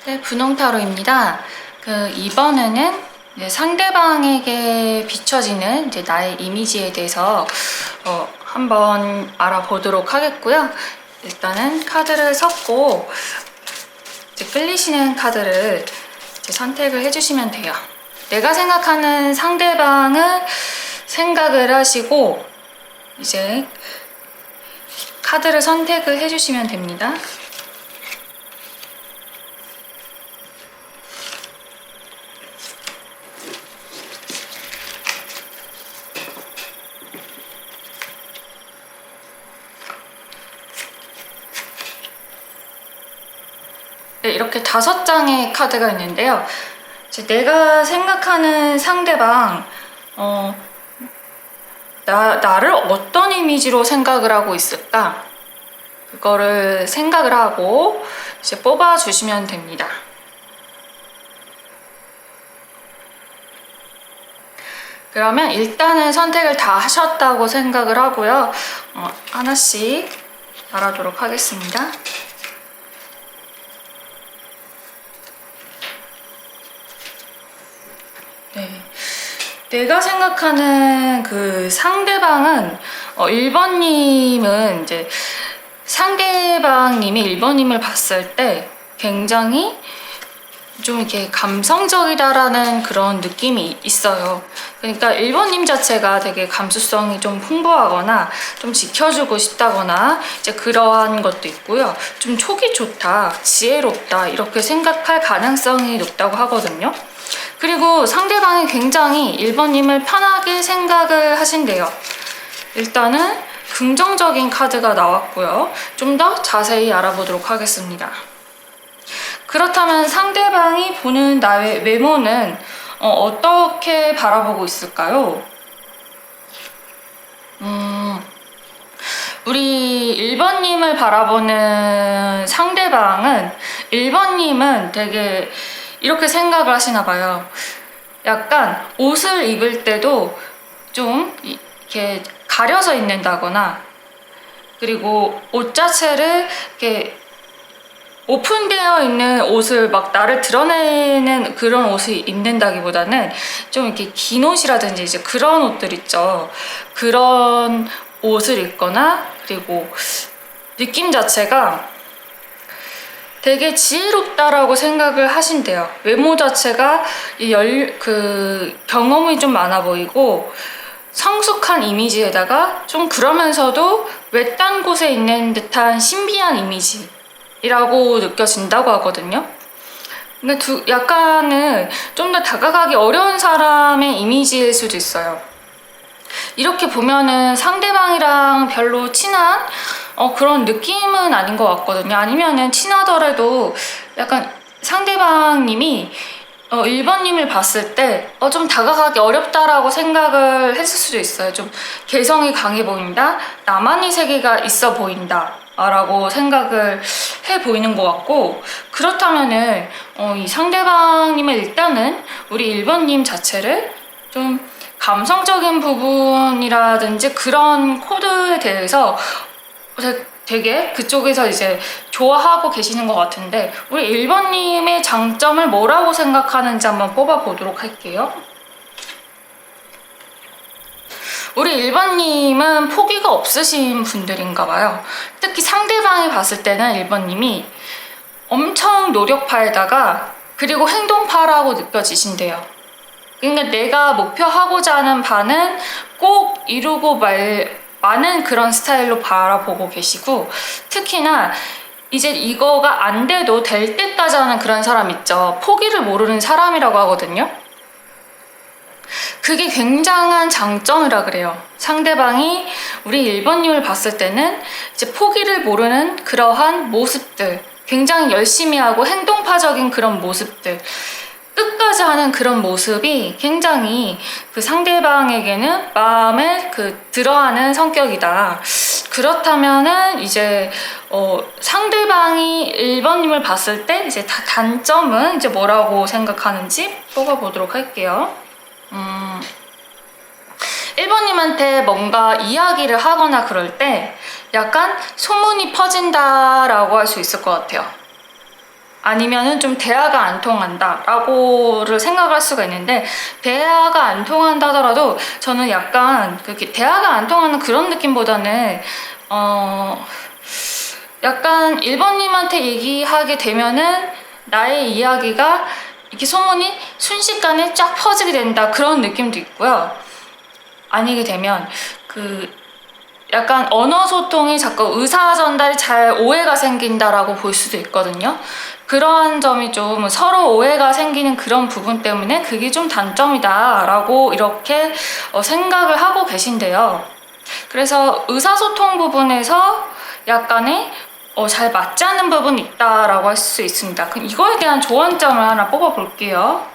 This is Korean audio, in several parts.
네, 분홍타로입니다. 이번에는 상대방에게 비춰지는 나의 이미지에 대해서 한번 알아보도록 하겠고요. 일단은 카드를 섞고 끌리시는 카드를 선택을 해주시면 돼요. 내가 생각하는 상대방을 생각을 하시고 이제 카드를 선택을 해주시면 됩니다. 네, 이렇게 5장의 카드가 있는데요. 내가 생각하는 상대방, 나를 어떤 이미지로 생각을 하고 있을까? 그거를 생각을 하고 이제 뽑아주시면 됩니다. 그러면 일단은 선택을 다 하셨다고 생각을 하고요. 하나씩 말하도록 하겠습니다. 네. 내가 생각하는 그 상대방은 1번님은 이제 상대방님이 1번님을 봤을 때 굉장히 좀 이렇게 감성적이다라는 그런 느낌이 있어요. 그러니까 1번님 자체가 되게 감수성이 좀 풍부하거나 좀 지켜주고 싶다거나 이제 그러한 것도 있고요. 좀 촉이 좋다, 지혜롭다 이렇게 생각할 가능성이 높다고 하거든요. 그리고 상대방이 굉장히 1번님을 편하게 생각을 하신대요. 일단은 긍정적인 카드가 나왔고요. 좀 더 자세히 알아보도록 하겠습니다. 그렇다면 상대방이 보는 나의 외모는 어떻게 바라보고 있을까요? 우리 1번님을 바라보는 상대방은 1번님은 되게 이렇게 생각을 하시나 봐요. 약간 옷을 입을 때도 좀 이렇게 가려서 입는다거나, 그리고 옷 자체를 이렇게 오픈되어 있는 옷을 막 나를 드러내는 그런 옷을 입는다기보다는 좀 이렇게 긴 옷이라든지 이제 그런 옷들 있죠. 그런 옷을 입거나, 그리고 느낌 자체가 되게 지혜롭다라고 생각을 하신대요. 외모 자체가 경험이 좀 많아 보이고 성숙한 이미지에다가 좀 그러면서도 외딴 곳에 있는 듯한 신비한 이미지라고 느껴진다고 하거든요. 근데 약간은 좀 더 다가가기 어려운 사람의 이미지일 수도 있어요. 이렇게 보면은 상대방이랑 별로 친한 그런 느낌은 아닌 것 같거든요. 아니면은 친하더라도 약간 상대방님이 1번님을 봤을 때 좀 다가가기 어렵다라고 생각을 했을 수도 있어요. 좀 개성이 강해 보인다, 나만의 세계가 있어 보인다 라고 생각을 해 보이는 것 같고, 그렇다면은 이 상대방님은 일단은 우리 1번님 자체를 좀 감성적인 부분이라든지 그런 코드에 대해서 되게 그쪽에서 이제 좋아하고 계시는 것 같은데, 우리 1번님의 장점을 뭐라고 생각하는지 한번 뽑아보도록 할게요. 우리 1번님은 포기가 없으신 분들인가 봐요. 특히 상대방이 봤을 때는 1번님이 엄청 노력파에다가 그리고 행동파라고 느껴지신대요. 그러니까 내가 목표하고자 하는 바는 꼭 이루고 많은 그런 스타일로 바라보고 계시고, 특히나 이제 이거가 안 돼도 될 때까지 하는 그런 사람 있죠. 포기를 모르는 사람이라고 하거든요. 그게 굉장한 장점이라 그래요. 상대방이 우리 1번님을 봤을 때는 이제 포기를 모르는 그러한 모습들, 굉장히 열심히 하고 행동파적인 그런 모습들, 끝까지 하는 그런 모습이 굉장히 그 상대방에게는 마음에 들어하는 성격이다. 그렇다면은 이제 상대방이 1번님을 봤을 때 이제 단점은 이제 뭐라고 생각하는지 뽑아보도록 할게요. 1번님한테 뭔가 이야기를 하거나 그럴 때 약간 소문이 퍼진다라고 할 수 있을 것 같아요. 아니면은 좀 대화가 안 통한다 라고를 생각을 할 수가 있는데, 대화가 안 통한다 하더라도 저는 약간 그렇게 대화가 안 통하는 그런 느낌보다는 약간 1번님한테 얘기하게 되면은 나의 이야기가 이렇게 소문이 순식간에 쫙 퍼지게 된다, 그런 느낌도 있고요. 아니게 되면 약간 언어 소통이 자꾸 의사 전달이 잘 오해가 생긴다라고 볼 수도 있거든요. 그러한 점이 좀 서로 오해가 생기는 그런 부분 때문에 그게 좀 단점이다 라고 이렇게 생각을 하고 계신데요. 그래서 의사소통 부분에서 약간의 잘 맞지 않는 부분이 있다라고 할 수 있습니다. 그럼 이거에 대한 조언점을 하나 뽑아볼게요.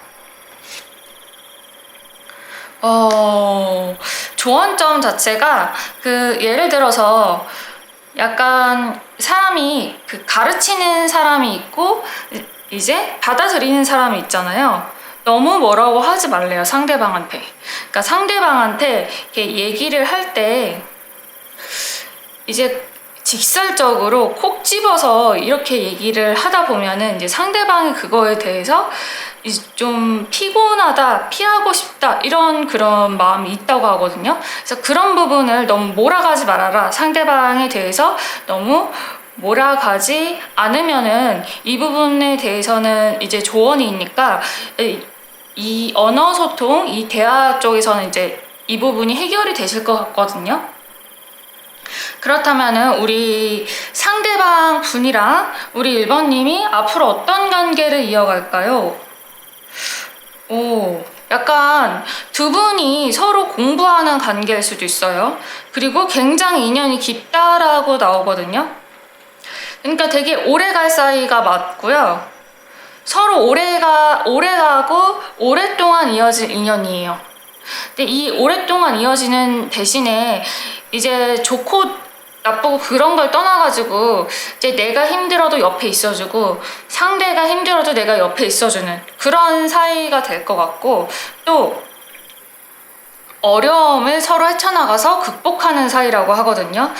조언점 자체가 예를 들어서 약간 사람이 가르치는 사람이 있고 이제 받아들이는 사람이 있잖아요. 너무 뭐라고 하지 말래요, 상대방한테. 그러니까 상대방한테 이렇게 얘기를 할 때 이제 직설적으로 콕 집어서 이렇게 얘기를 하다 보면은 이제 상대방이 그거에 대해서 이제 좀 피곤하다, 피하고 싶다, 이런 그런 마음이 있다고 하거든요. 그래서 그런 부분을 너무 몰아가지 말아라. 상대방에 대해서 너무 몰아가지 않으면은 이 부분에 대해서는 이제 조언이 있니까 이 언어 소통, 이 대화 쪽에서는 이제 이 부분이 해결이 되실 것 같거든요. 그렇다면은 우리 상대방 분이랑 우리 1번님이 앞으로 어떤 관계를 이어갈까요? 약간 두 분이 서로 공부하는 관계일 수도 있어요. 그리고 굉장히 인연이 깊다라고 나오거든요. 그러니까 되게 오래 갈 사이가 맞고요. 서로 오래가고 오랫동안 이어질 인연이에요. 근데 이 오랫동안 이어지는 대신에 이제 좋고 나쁘고 그런 걸 떠나가지고 이제 내가 힘들어도 옆에 있어주고 상대가 힘들어도 내가 옆에 있어주는 그런 사이가 될 것 같고, 또 어려움을 서로 헤쳐나가서 극복하는 사이라고 하거든요.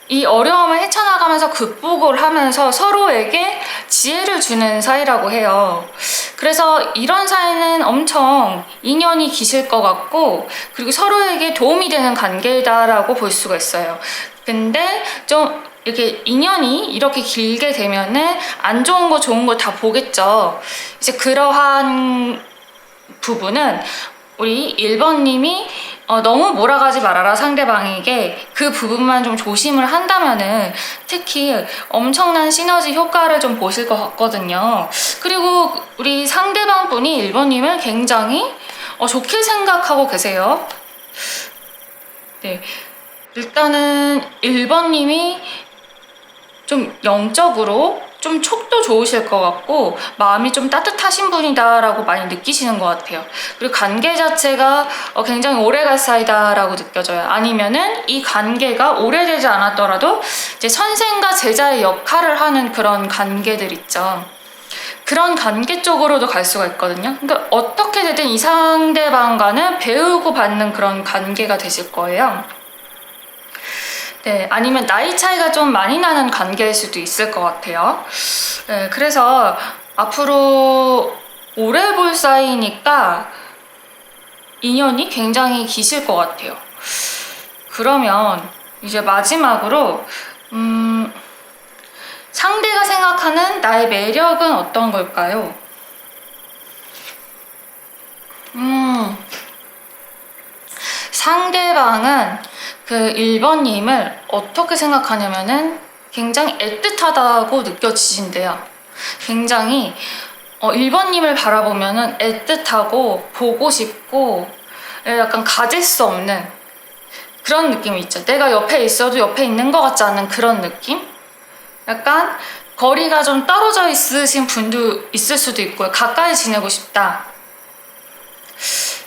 이 어려움을 헤쳐나가면서 극복을 하면서 서로에게 지혜를 주는 사이라고 해요. 그래서 이런 사이는 엄청 인연이 기실 것 같고, 그리고 서로에게 도움이 되는 관계다라고 볼 수가 있어요. 근데 좀 이렇게 인연이 이렇게 길게 되면은 안 좋은 거 좋은 거 다 보겠죠. 이제 그러한 부분은 우리 1번님이 너무 몰아가지 말아라, 상대방에게. 그 부분만 좀 조심을 한다면은 특히 엄청난 시너지 효과를 좀 보실 것 같거든요. 그리고 우리 상대방 분이 1번님을 굉장히 좋게 생각하고 계세요. 네, 일단은 1번님이 좀 영적으로 좀 촉도 좋으실 것 같고 마음이 좀 따뜻하신 분이다 라고 많이 느끼시는 것 같아요. 그리고 관계 자체가 굉장히 오래갈 사이다 라고 느껴져요. 아니면은 이 관계가 오래되지 않았더라도 이제 선생과 제자의 역할을 하는 그런 관계들 있죠. 그런 관계 쪽으로도 갈 수가 있거든요. 그러니까 어떻게 되든 이 상대방과는 배우고 받는 그런 관계가 되실 거예요. 네, 아니면 나이 차이가 좀 많이 나는 관계일 수도 있을 것 같아요. 네, 그래서 앞으로 오래 볼 사이니까 인연이 굉장히 기실 것 같아요. 그러면 이제 마지막으로 상대가 생각하는 나의 매력은 어떤 걸까요? 상대방은 1번님을 어떻게 생각하냐면은 굉장히 애틋하다고 느껴지신대요. 굉장히 1번님을 바라보면은 애틋하고 보고 싶고 약간 가질 수 없는 그런 느낌이 있죠. 내가 옆에 있어도 옆에 있는 것 같지 않은 그런 느낌? 약간 거리가 좀 떨어져 있으신 분도 있을 수도 있고요. 가까이 지내고 싶다.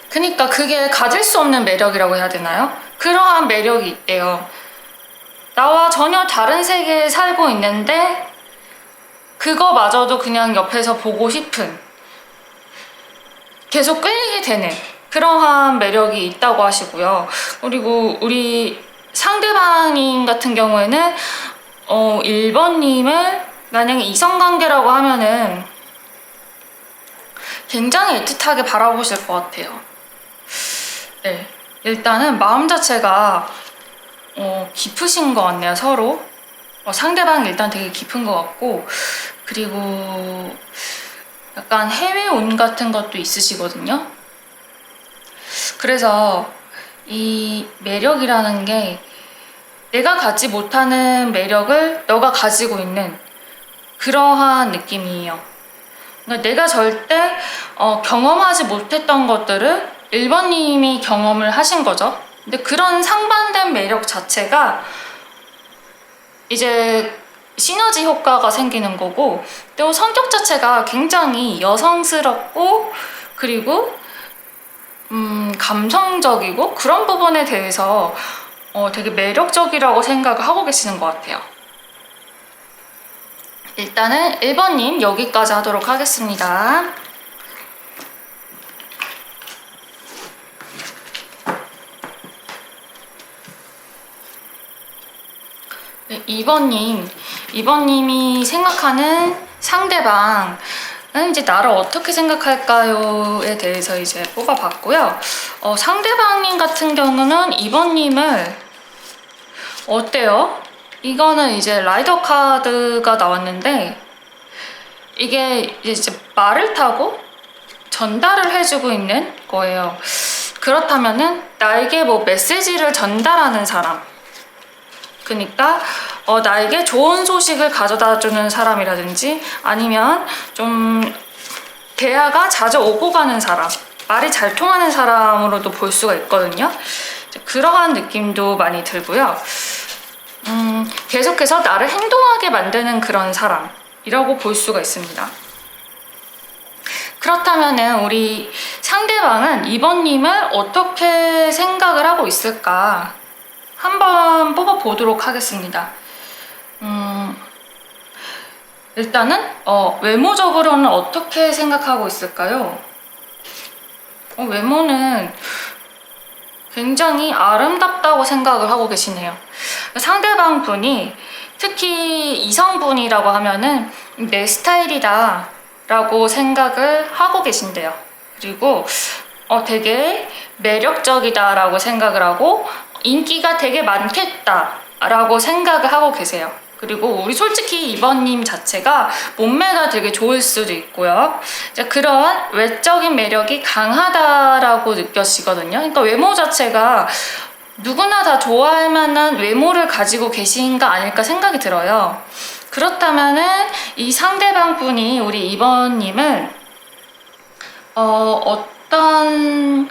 그러니까 그게 가질 수 없는 매력이라고 해야 되나요? 그러한 매력이 있대요. 나와 전혀 다른 세계에 살고 있는데 그거마저도 그냥 옆에서 보고 싶은, 계속 끌리게 되는 그러한 매력이 있다고 하시고요. 그리고 우리 상대방님 같은 경우에는 1번님을 만약에 이성관계라고 하면은 굉장히 애틋하게 바라보실 것 같아요. 네, 일단은 마음 자체가 깊으신 것 같네요, 서로. 상대방이 일단 되게 깊은 것 같고, 그리고 약간 해외운 같은 것도 있으시거든요. 그래서 이 매력이라는 게 내가 갖지 못하는 매력을 너가 가지고 있는 그러한 느낌이에요. 그러니까 내가 절대 경험하지 못했던 것들을 1번님이 경험을 하신 거죠. 근데 그런 상반된 매력 자체가 이제 시너지 효과가 생기는 거고, 또 성격 자체가 굉장히 여성스럽고, 그리고 감성적이고, 그런 부분에 대해서 되게 매력적이라고 생각을 하고 계시는 것 같아요. 일단은 1번님 여기까지 하도록 하겠습니다. 네, 2번님이 생각하는 상대방은 이제 나를 어떻게 생각할까요에 대해서 이제 뽑아봤고요. 상대방님 같은 경우는 2번님을 어때요? 이거는 이제 라이더 카드가 나왔는데, 이게 이제 말을 타고 전달을 해주고 있는 거예요. 그렇다면은 나에게 뭐 메시지를 전달하는 사람, 그러니까 나에게 좋은 소식을 가져다 주는 사람이라든지, 아니면 좀 대화가 자주 오고 가는 사람, 말이 잘 통하는 사람으로도 볼 수가 있거든요. 그러한 느낌도 많이 들고요. 계속해서 나를 행동하게 만드는 그런 사람이라고 볼 수가 있습니다. 그렇다면은 우리 상대방은 2번님을 어떻게 생각을 하고 있을까 한번 뽑아보도록 하겠습니다. 일단은 외모적으로는 어떻게 생각하고 있을까요? 외모는 굉장히 아름답다고 생각을 하고 계시네요. 상대방 분이, 특히 이성분이라고 하면은 내 스타일이다 라고 생각을 하고 계신대요. 그리고 되게 매력적이다 라고 생각을 하고 인기가 되게 많겠다 라고 생각을 하고 계세요. 그리고 우리 솔직히 2번님 자체가 몸매가 되게 좋을 수도 있고요. 그런 외적인 매력이 강하다라고 느껴지거든요. 그러니까 외모 자체가 누구나 다 좋아할 만한 외모를 가지고 계신가 아닐까 생각이 들어요. 그렇다면은 이 상대방 분이 우리 2번님은 어떤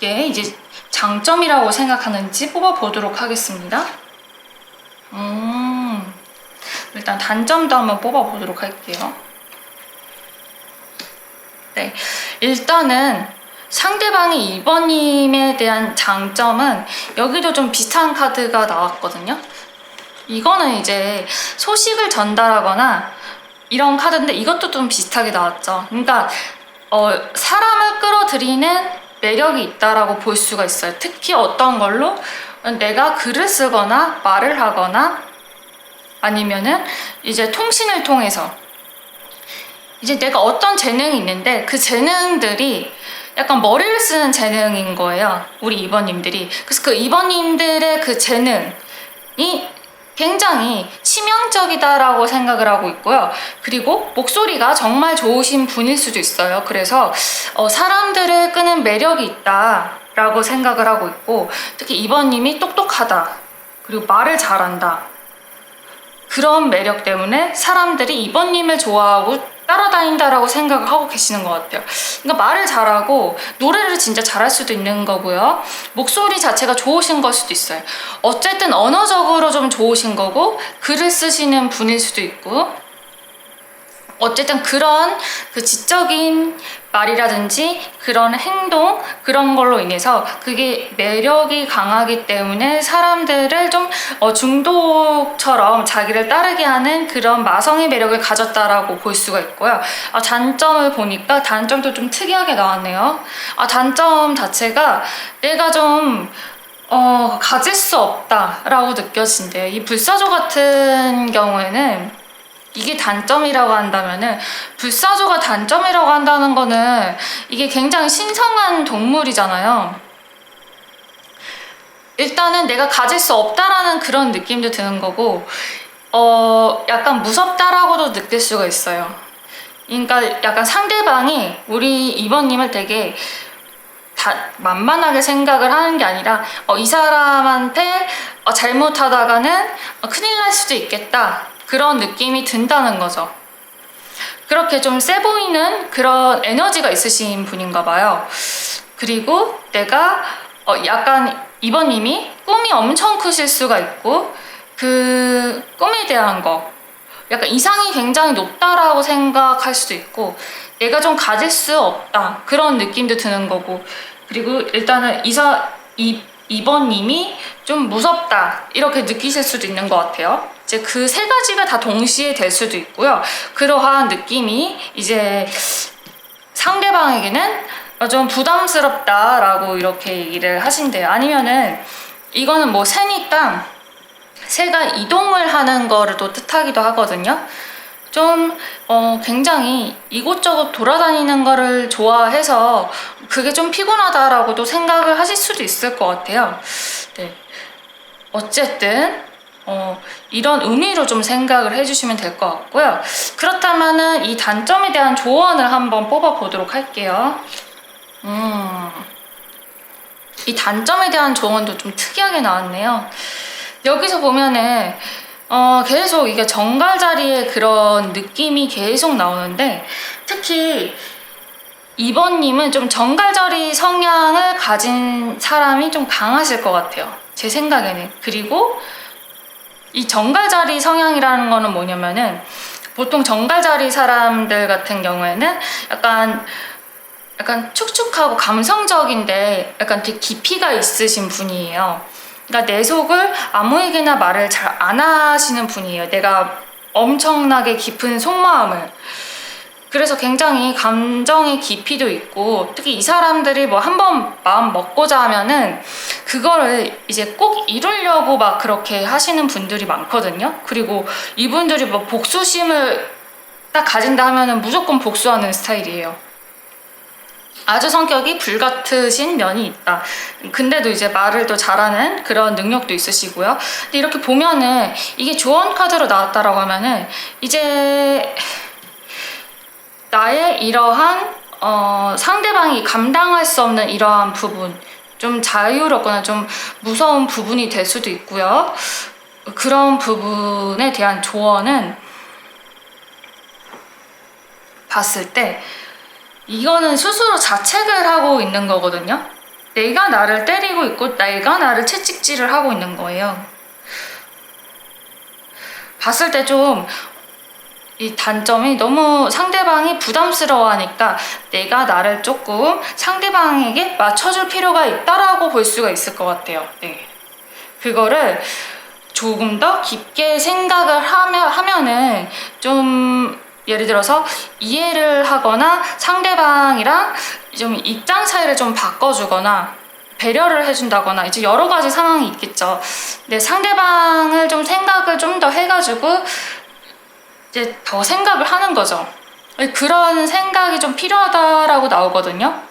게 이제 장점이라고 생각하는지 뽑아보도록 하겠습니다. 일단 단점도 한번 뽑아보도록 할게요. 네, 일단은 상대방이 2번님에 대한 장점은 여기도 좀 비슷한 카드가 나왔거든요. 이거는 이제 소식을 전달하거나 이런 카드인데, 이것도 좀 비슷하게 나왔죠. 그러니까 사람을 끌어들이는 매력이 있다라고 볼 수가 있어요. 특히 어떤 걸로? 내가 글을 쓰거나 말을 하거나 아니면은 이제 통신을 통해서 이제 내가 어떤 재능이 있는데 그 재능들이 약간 머리를 쓰는 재능인 거예요. 우리 2번님들이. 그래서 그 2번님들의 그 재능이 굉장히 치명적이다라고 생각을 하고 있고요. 그리고 목소리가 정말 좋으신 분일 수도 있어요. 그래서 사람들을 끄는 매력이 있다라고 생각을 하고 있고, 특히 2번님이 똑똑하다, 그리고 말을 잘한다, 그런 매력 때문에 사람들이 2번님을 좋아하고 따라다닌다라고 생각을 하고 계시는 것 같아요. 그러니까 말을 잘하고 노래를 진짜 잘할 수도 있는 거고요. 목소리 자체가 좋으신 걸 수도 있어요. 어쨌든 언어적으로 좀 좋으신 거고, 글을 쓰시는 분일 수도 있고, 어쨌든 그런 그 지적인 말이라든지 그런 행동, 그런 걸로 인해서 그게 매력이 강하기 때문에 사람들을 좀 중독처럼 자기를 따르게 하는 그런 마성의 매력을 가졌다라고 볼 수가 있고요. 단점을 보니까 단점도 좀 특이하게 나왔네요. 단점 자체가 내가 좀 가질 수 없다라고 느껴진대요. 이 불사조 같은 경우에는 이게 단점이라고 한다면은, 불사조가 단점이라고 한다는 거는 이게 굉장히 신성한 동물이잖아요. 일단은 내가 가질 수 없다라는 그런 느낌도 드는 거고, 약간 무섭다라고도 느낄 수가 있어요. 그러니까 약간 상대방이 우리 이번님을 되게 만만하게 생각을 하는 게 아니라, 이 사람한테 잘못하다가는 큰일 날 수도 있겠다, 그런 느낌이 든다는 거죠. 그렇게 좀 세 보이는 그런 에너지가 있으신 분인가 봐요. 그리고 내가 약간 이번님이 꿈이 엄청 크실 수가 있고, 그 꿈에 대한 거 약간 이상이 굉장히 높다라고 생각할 수도 있고, 내가 좀 가질 수 없다, 그런 느낌도 드는 거고, 그리고 일단은 이번님이 좀 무섭다, 이렇게 느끼실 수도 있는 것 같아요. 이제 그 세 가지가 다 동시에 될 수도 있고요. 그러한 느낌이 이제 상대방에게는 좀 부담스럽다라고 이렇게 얘기를 하신대요. 아니면은 이거는 뭐 새니까 새가 이동을 하는 거를 또 뜻하기도 하거든요. 좀 굉장히 이곳저곳 돌아다니는 거를 좋아해서 그게 좀 피곤하다라고도 생각을 하실 수도 있을 것 같아요. 네. 어쨌든 이런 의미로 좀 생각을 해주시면 될 것 같고요. 그렇다면은 이 단점에 대한 조언을 한번 뽑아보도록 할게요. 이 단점에 대한 조언도 좀 특이하게 나왔네요. 여기서 보면은 계속 이게 정갈자리의 그런 느낌이 계속 나오는데, 특히 이번님은 좀 정갈자리 성향을 가진 사람이 좀 강하실 것 같아요, 제 생각에는. 그리고 이 정갈자리 성향이라는 거는 뭐냐면은, 보통 정갈자리 사람들 같은 경우에는 약간 축축하고 감성적인데 약간 되게 깊이가 있으신 분이에요. 그러니까 내 속을 아무에게나 말을 잘 안 하시는 분이에요. 내가 엄청나게 깊은 속마음을. 그래서 굉장히 감정의 깊이도 있고, 특히 이 사람들이 뭐 한번 마음 먹고자 하면은 그거를 이제 꼭 이루려고 막 그렇게 하시는 분들이 많거든요. 그리고 이분들이 뭐 복수심을 딱 가진다 하면은 무조건 복수하는 스타일이에요. 아주 성격이 불같으신 면이 있다. 근데도 이제 말을 또 잘하는 그런 능력도 있으시고요. 근데 이렇게 보면은 이게 조언 카드로 나왔다라고 하면은 이제 나의 이러한 상대방이 감당할 수 없는 이러한 부분, 좀 자유롭거나 좀 무서운 부분이 될 수도 있고요. 그런 부분에 대한 조언은 봤을 때 이거는 스스로 자책을 하고 있는 거거든요. 내가 나를 때리고 있고 내가 나를 채찍질을 하고 있는 거예요. 봤을 때 좀 이 단점이 너무 상대방이 부담스러워하니까 내가 나를 조금 상대방에게 맞춰줄 필요가 있다라고 볼 수가 있을 것 같아요. 네. 그거를 조금 더 깊게 생각을 하면은 좀, 예를 들어서 이해를 하거나 상대방이랑 좀 입장 차이를 좀 바꿔주거나 배려를 해준다거나 이제 여러 가지 상황이 있겠죠. 근데 상대방을 좀 생각을 좀 더 해가지고 이제 더 생각을 하는 거죠. 그런 생각이 좀 필요하다라고 나오거든요.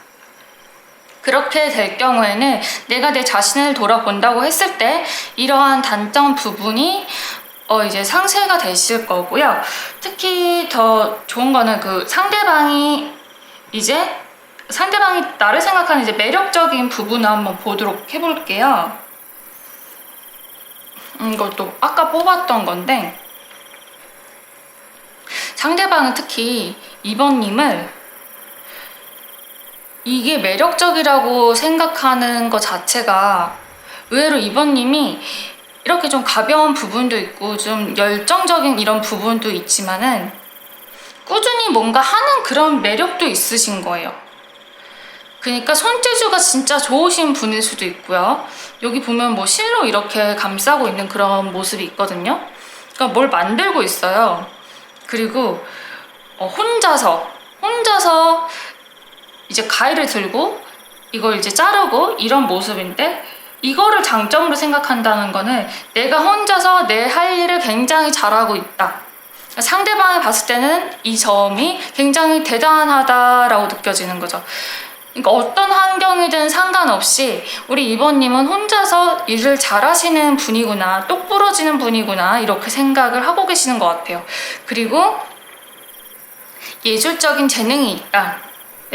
그렇게 될 경우에는 내가 내 자신을 돌아본다고 했을 때 이러한 단점 부분이 이제 상쇄가 되실 거고요. 특히 더 좋은 거는 그 상대방이 나를 생각하는 이제 매력적인 부분을 한번 보도록 해볼게요. 이것도 아까 뽑았던 건데, 상대방은 특히 이번님을 이게 매력적이라고 생각하는 것 자체가, 의외로 이번님이 이렇게 좀 가벼운 부분도 있고 좀 열정적인 이런 부분도 있지만은 꾸준히 뭔가 하는 그런 매력도 있으신 거예요. 그러니까 손재주가 진짜 좋으신 분일 수도 있고요. 여기 보면 뭐 실로 이렇게 감싸고 있는 그런 모습이 있거든요. 그러니까 뭘 만들고 있어요. 그리고 혼자서 이제 가위를 들고 이걸 이제 자르고 이런 모습인데, 이거를 장점으로 생각한다는 거는 내가 혼자서 내 할 일을 굉장히 잘하고 있다. 상대방이 봤을 때는 이 점이 굉장히 대단하다라고 느껴지는 거죠. 그러니까 어떤 환경이든 상관없이 우리 2번님은 혼자서 일을 잘하시는 분이구나, 똑부러지는 분이구나, 이렇게 생각을 하고 계시는 것 같아요. 그리고 예술적인 재능이 있다.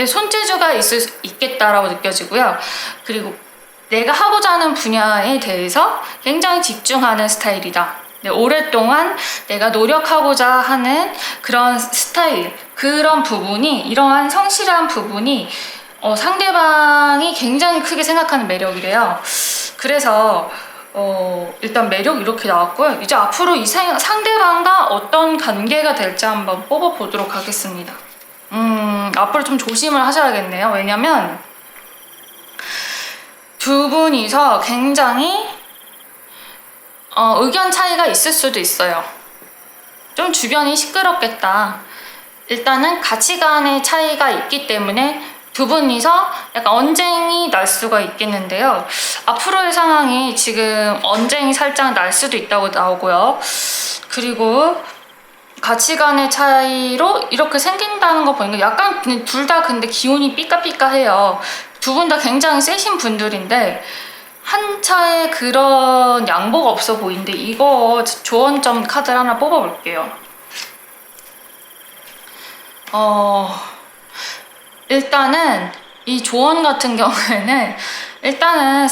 손재주가 있겠다라고 느껴지고요. 그리고 내가 하고자 하는 분야에 대해서 굉장히 집중하는 스타일이다. 오랫동안 내가 노력하고자 하는 그런 스타일, 그런 부분이, 이러한 성실한 부분이 상대방이 굉장히 크게 생각하는 매력이래요. 그래서 일단 매력 이렇게 나왔고요. 이제 앞으로 이 상대방과 어떤 관계가 될지 한번 뽑아보도록 하겠습니다. 앞으로 좀 조심을 하셔야겠네요. 왜냐면 두 분이서 굉장히 의견 차이가 있을 수도 있어요. 좀 주변이 시끄럽겠다. 일단은 가치관의 차이가 있기 때문에 두 분이서 약간 언쟁이 날 수가 있겠는데요. 앞으로의 상황이 지금 언쟁이 살짝 날 수도 있다고 나오고요. 그리고 가치관의 차이로 이렇게 생긴다는 거 보니까 약간 둘 다 근데 기운이 삐까삐까해요. 두 분 다 굉장히 세신 분들인데 한 차에 그런 양보가 없어 보이는데 이거 조언점 카드를 하나 뽑아볼게요. 일단은 이 조언 같은 경우에는 일단은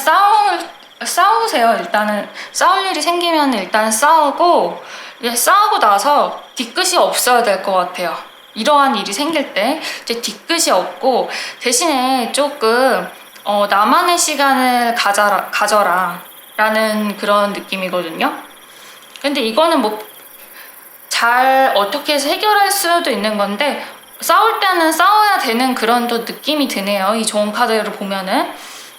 싸우세요. 일단은 싸울 일이 생기면 일단 싸우고 싸우고 나서 뒤끝이 없어야 될 것 같아요. 이러한 일이 생길 때 이제 뒤끝이 없고 대신에 조금 나만의 시간을 가져라 라는 그런 느낌이거든요. 근데 이거는 뭐 잘 어떻게 해서 해결할 수도 있는 건데 싸울 때는 싸워야 되는 그런 또 느낌이 드네요. 이 좋은 카드를 보면은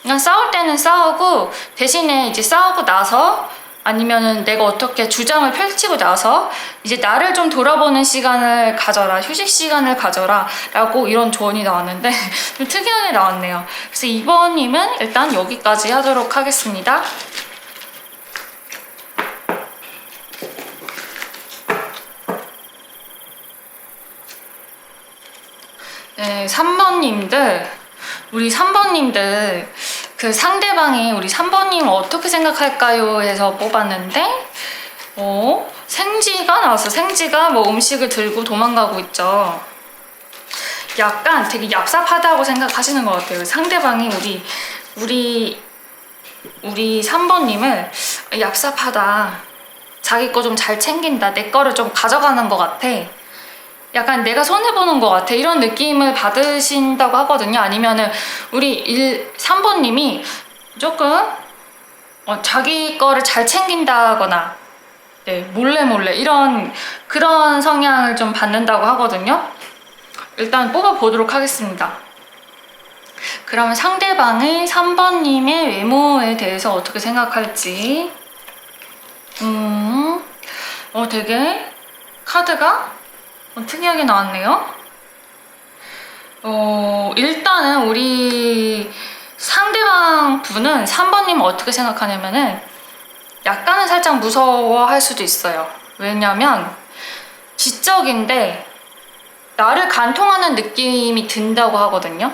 그냥 싸울 때는 싸우고 대신에 이제 싸우고 나서 아니면은 내가 어떻게 주장을 펼치고 나서 이제 나를 좀 돌아보는 시간을 가져라, 휴식 시간을 가져라 라고 이런 조언이 나왔는데 좀 특이하게 나왔네요. 그래서 2번님은 일단 여기까지 하도록 하겠습니다. 네, 3번님들, 우리 3번님들 그 상대방이 우리 3번님을 어떻게 생각할까요? 해서 뽑았는데 생쥐가 나왔어. 생쥐가 뭐 음식을 들고 도망가고 있죠. 약간 되게 얍삽하다고 생각하시는 것 같아요. 상대방이 우리 3번님을 얍삽하다, 자기 거 좀 잘 챙긴다, 내 거를 좀 가져가는 것 같아, 약간 내가 손해보는 것 같아, 이런 느낌을 받으신다고 하거든요. 아니면은 우리 3번님이 조금 자기 거를 잘 챙긴다거나 네, 몰래 이런 그런 성향을 좀 받는다고 하거든요. 일단 뽑아보도록 하겠습니다. 그러면 상대방의 3번님의 외모에 대해서 어떻게 생각할지. 되게 카드가 특이하게 나왔네요. 일단은 우리 상대방 분은 3번님 어떻게 생각하냐면은 약간은 살짝 무서워할 수도 있어요. 왜냐면 지적인데 나를 간통하는 느낌이 든다고 하거든요.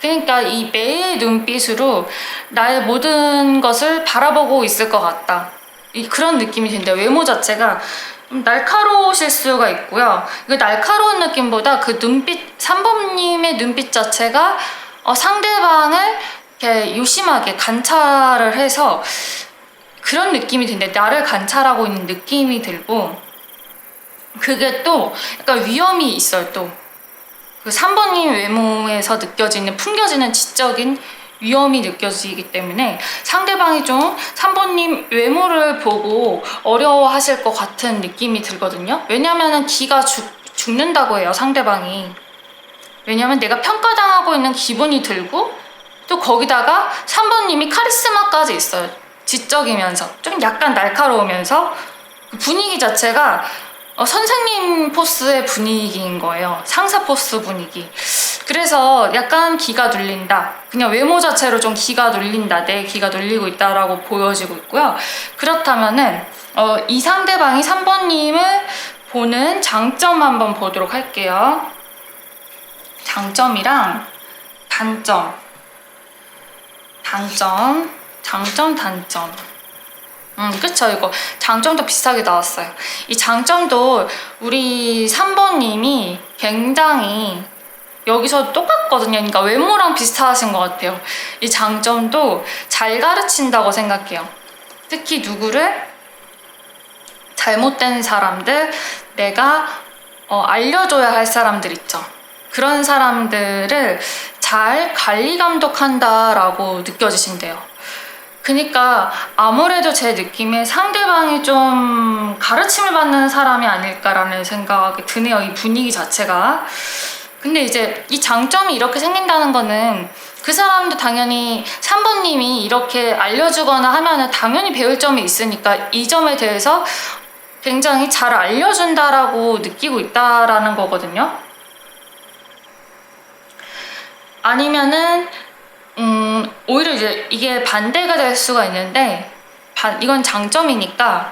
그러니까 이 매의 눈빛으로 나의 모든 것을 바라보고 있을 것 같다, 그런 느낌이 든대요. 외모 자체가 날카로우실 수가 있고요. 그 날카로운 느낌보다 그 눈빛, 3번님의 눈빛 자체가 상대방을 이렇게 유심하게 관찰을 해서 그런 느낌이 드는데 나를 관찰하고 있는 느낌이 들고, 그게 또 약간 위험이 있어요. 또 그 3번님 외모에서 풍겨지는 지적인 위험이 느껴지기 때문에 상대방이 좀 3번님 외모를 보고 어려워하실 것 같은 느낌이 들거든요. 왜냐면은 기가 죽는다고 해요, 상대방이. 왜냐면 내가 평가당하고 있는 기분이 들고 또 거기다가 3번님이 카리스마까지 있어요. 지적이면서 좀 약간 날카로우면서 그 분위기 자체가 선생님 포스의 분위기인 거예요. 상사 포스 분위기. 그래서 약간 기가 눌린다. 그냥 외모 자체로 좀 기가 눌린다. 내 기가 눌리고 있다라고 보여지고 있고요. 그렇다면은 이 상대방이 3번님을 보는 장점 한번 보도록 할게요. 장점이랑 단점. 장점, 단점. 그쵸. 이거 장점도 비슷하게 나왔어요. 이 장점도 우리 3번님이 굉장히 여기서 똑같거든요. 그러니까 외모랑 비슷하신 것 같아요. 이 장점도 잘 가르친다고 생각해요. 특히 누구를 잘못된 사람들, 내가 알려줘야 할 사람들 있죠. 그런 사람들을 잘 관리 감독한다라고 느껴지신대요. 그러니까 아무래도 제 느낌에 상대방이 좀 가르침을 받는 사람이 아닐까라는 생각이 드네요. 이 분위기 자체가. 근데 이제 이 장점이 이렇게 생긴다는 거는 그 사람도 당연히 3번님이 이렇게 알려주거나 하면은 당연히 배울 점이 있으니까 이 점에 대해서 굉장히 잘 알려준다라고 느끼고 있다라는 거거든요. 아니면은 오히려 이제 이게 반대가 될 수가 있는데 이건 장점이니까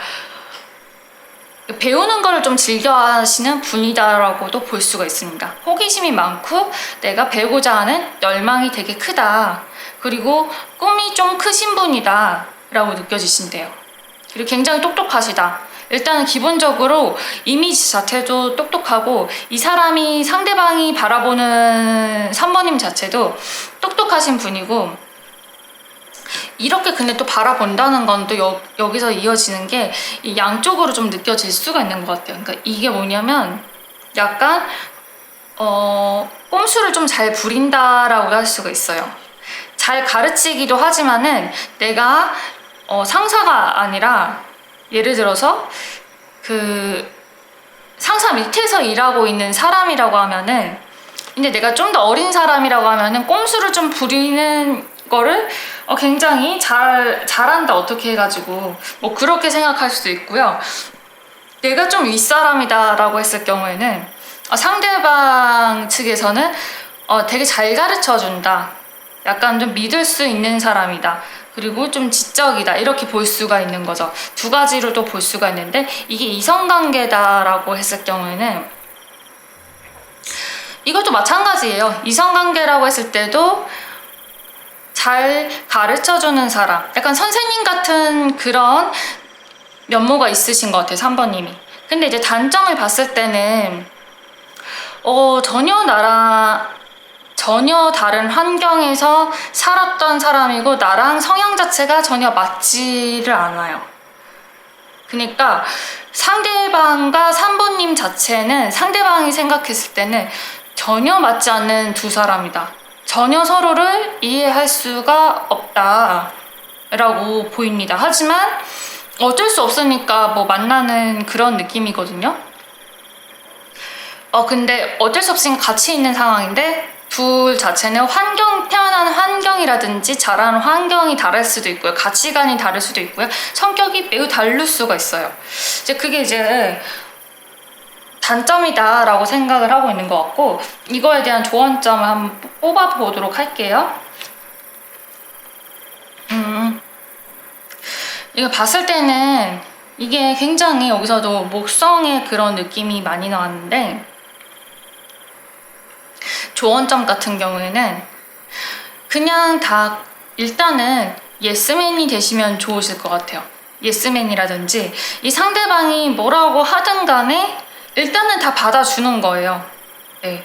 배우는 거를 좀 즐겨 하시는 분이다라고도 볼 수가 있습니다. 호기심이 많고 내가 배우고자 하는 열망이 되게 크다. 그리고 꿈이 좀 크신 분이다 라고 느껴지신대요. 그리고 굉장히 똑똑하시다. 일단은 기본적으로 이미지 자체도 똑똑하고 이 사람이 상대방이 바라보는 3번님 자체도 똑똑하신 분이고 이렇게 근데 또 바라본다는 건 또 여기서 이어지는 게 이 양쪽으로 좀 느껴질 수가 있는 것 같아요. 그러니까 이게 뭐냐면 약간 꼼수를 좀 잘 부린다라고 할 수가 있어요. 잘 가르치기도 하지만은 내가 상사가 아니라 예를 들어서 그 상사 밑에서 일하고 있는 사람이라고 하면은 근데 내가 좀 더 어린 사람이라고 하면은 꼼수를 좀 부리는 거를 굉장히 잘한다 어떻게 해가지고 뭐 그렇게 생각할 수도 있고요. 내가 좀 윗사람이다 라고 했을 경우에는 상대방 측에서는 되게 잘 가르쳐 준다, 약간 좀 믿을 수 있는 사람이다, 그리고 좀 지적이다 이렇게 볼 수가 있는 거죠. 두 가지로도 볼 수가 있는데 이게 이성관계다라고 했을 경우에는 이것도 마찬가지예요. 이성관계라고 했을 때도 잘 가르쳐주는 사람, 약간 선생님 같은 그런 면모가 있으신 것 같아요, 3번님이. 근데 이제 단점을 봤을 때는 전혀 다른 환경에서 살았던 사람이고 나랑 성향 자체가 전혀 맞지를 않아요. 그러니까 상대방과 3번님 자체는 상대방이 생각했을 때는 전혀 맞지 않는 두 사람이다. 전혀 서로를 이해할 수가 없다라고 보입니다. 하지만 어쩔 수 없으니까 뭐 만나는 그런 느낌이거든요. 근데 어쩔 수 없으니까 같이 있는 상황인데 둘 자체는 태어난 환경이라든지 자라는 환경이 다를 수도 있고요. 가치관이 다를 수도 있고요. 성격이 매우 다를 수가 있어요. 그게 이제 단점이다라고 생각을 하고 있는 것 같고 이거에 대한 조언점을 한번 뽑아보도록 할게요. 이거 봤을 때는 이게 굉장히 여기서도 목성의 그런 느낌이 많이 나왔는데 조언점 같은 경우에는 그냥 다 일단은 예스맨이 되시면 좋으실 것 같아요. 예스맨이라든지 이 상대방이 뭐라고 하든 간에 일단은 다 받아주는 거예요. 네.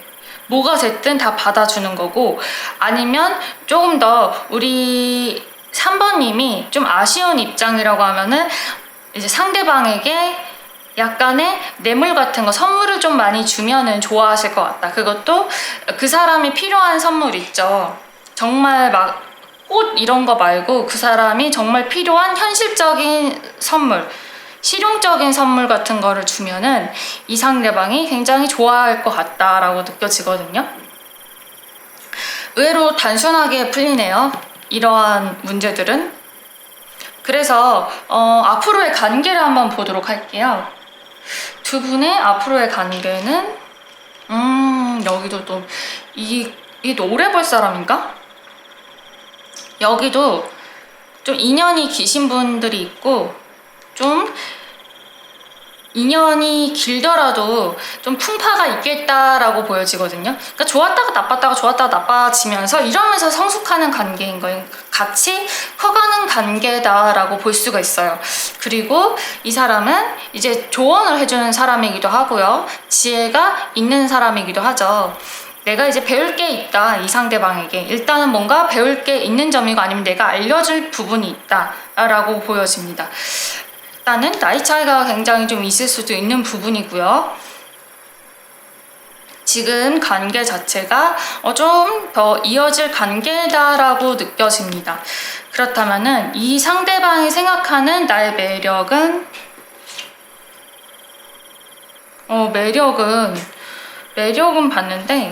뭐가 됐든 다 받아주는 거고 아니면 조금 더 우리 3번님이 좀 아쉬운 입장이라고 하면은 이제 상대방에게 약간의 뇌물 같은 거 선물을 좀 많이 주면은 좋아하실 것 같다. 그것도 그 사람이 필요한 선물 있죠. 정말 막 꽃 이런 거 말고 그 사람이 정말 필요한 현실적인 선물, 실용적인 선물 같은 거를 주면은 이 상대방이 굉장히 좋아할 것 같다라고 느껴지거든요. 의외로 단순하게 풀리네요. 이러한 문제들은. 그래서 앞으로의 관계를 한번 보도록 할게요. 두 분의 앞으로의 관계는 여기도 또 이게 오래 볼 사람인가? 여기도 좀 인연이 기신 분들이 있고 좀 인연이 길더라도 좀 풍파가 있겠다라고 보여지거든요. 그러니까 좋았다가 나빴다가 좋았다가 나빠지면서 이러면서 성숙하는 관계인 거예요. 같이 커가는 관계다라고 볼 수가 있어요. 그리고 이 사람은 이제 조언을 해주는 사람이기도 하고요. 지혜가 있는 사람이기도 하죠. 내가 이제 배울 게 있다, 이 상대방에게. 일단은 뭔가 배울 게 있는 점이고 아니면 내가 알려줄 부분이 있다라고 보여집니다. 일단은 나이 차이가 굉장히 좀 있을 수도 있는 부분이고요. 지금 관계 자체가 좀 더 이어질 관계다라고 느껴집니다. 그렇다면은 이 상대방이 생각하는 나의 매력은 매력은 봤는데